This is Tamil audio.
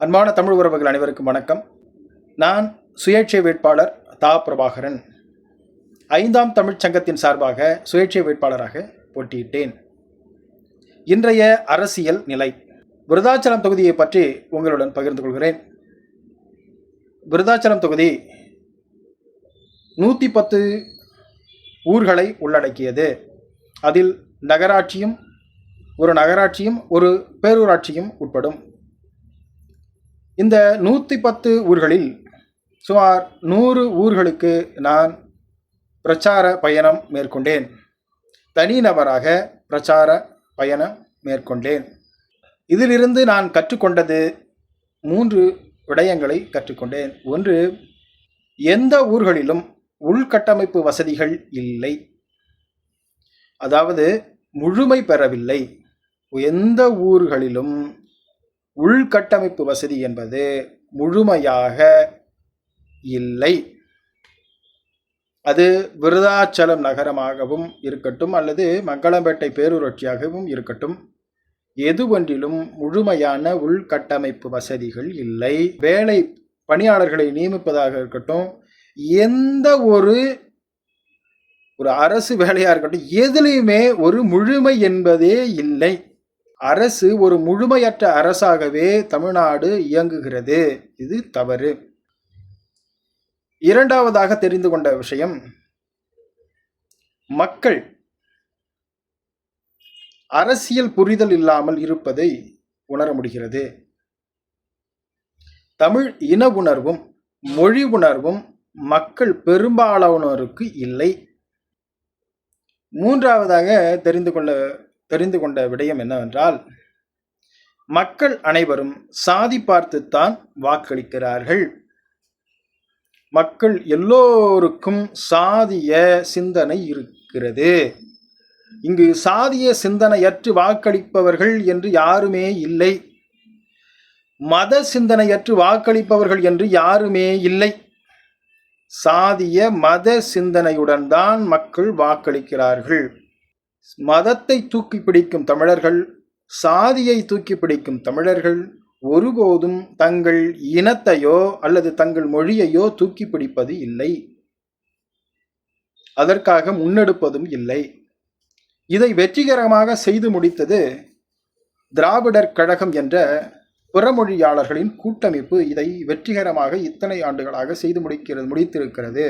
அன்பான தமிழ் உறவுகள் அனைவருக்கும் வணக்கம். நான் சுயேட்சை வேட்பாளர் தா. பிரபாகரன் 5ஆம் தமிழ்ச் சங்கத்தின் சார்பாக சுயேட்சை வேட்பாளராக போட்டியிட்டேன். இன்றைய அரசியல் நிலை விருதாச்சலம் தொகுதியை பற்றி உங்களுடன் பகிர்ந்து கொள்கிறேன். விருதாச்சலம் தொகுதி 110 ஊர்களை உள்ளடக்கியது. அதில் ஒரு நகராட்சியும் ஒரு பேரூராட்சியும் உட்படும். இந்த 110 ஊர்களில் சுமார் 100 ஊர்களுக்கு நான் பிரச்சார பயணம் மேற்கொண்டேன். தனிநபராக பிரச்சார பயணம் மேற்கொண்டேன். இதிலிருந்து நான் கற்றுக்கொண்டது 3 விடயங்களை கற்றுக்கொண்டேன். ஒன்று, எந்த ஊர்களிலும் உள்கட்டமைப்பு வசதிகள் இல்லை, அதாவது முழுமை பெறவில்லை. எந்த ஊர்களிலும் உள்கட்டமைப்பு வசதி என்பது முழுமையாக இல்லை. அது விருதாச்சலம் நகரமாகவும் இருக்கட்டும் அல்லது மங்களம்பேட்டை பேரூராட்சியாகவும் இருக்கட்டும், எதுவொன்றிலும் முழுமையான உள்கட்டமைப்பு வசதிகள் இல்லை. வேலை பணியாளர்களை நியமிப்பதாக இருக்கட்டும், எந்த ஒரு அரசு வேலையாக இருக்கட்டும், எதுலேயுமே ஒரு முழுமை என்பதே இல்லை. அரசு ஒரு முழுமையற்ற அரசாகவே தமிழ்நாடு இயங்குகிறது. இது தவறு. இரண்டாவதாக தெரிந்து கொண்ட விஷயம், மக்கள் அரசியல் புரிதல் இல்லாமல் இருப்பதை உணர முடிகிறது. தமிழ் இன உணர்வும் மொழி உணர்வும் மக்கள் பெரும்பாலானோருக்கு இல்லை. மூன்றாவதாக தெரிந்து கொண்ட விடயம் என்னவென்றால், மக்கள் அனைவரும் சாதி பார்த்துத்தான் வாக்களிக்கிறார்கள். மக்கள் எல்லோருக்கும் சாதிய சிந்தனை இருக்கிறது. இங்கு சாதிய சிந்தனையற்று வாக்களிப்பவர்கள் என்று யாருமே இல்லை. மத சிந்தனையற்று வாக்களிப்பவர்கள் என்று யாருமே இல்லை. சாதிய மத சிந்தனையுடன் தான் மக்கள் வாக்களிக்கிறார்கள். மதத்தை தூக்கி பிடிக்கும் தமிழர்கள், சாதியை தூக்கி பிடிக்கும் தமிழர்கள் ஒருபோதும் தங்கள் இனத்தையோ அல்லது தங்கள் மொழியையோ தூக்கி பிடிப்பது இல்லை. அதற்காக முன்னெடுப்பதும் இல்லை. இதை வெற்றிகரமாக செய்து முடித்தது திராவிடர் கழகம் என்ற புறமொழியாளர்களின் கூட்டமைப்பு. இதை வெற்றிகரமாக இத்தனை ஆண்டுகளாக செய்து முடித்திருக்கிறது.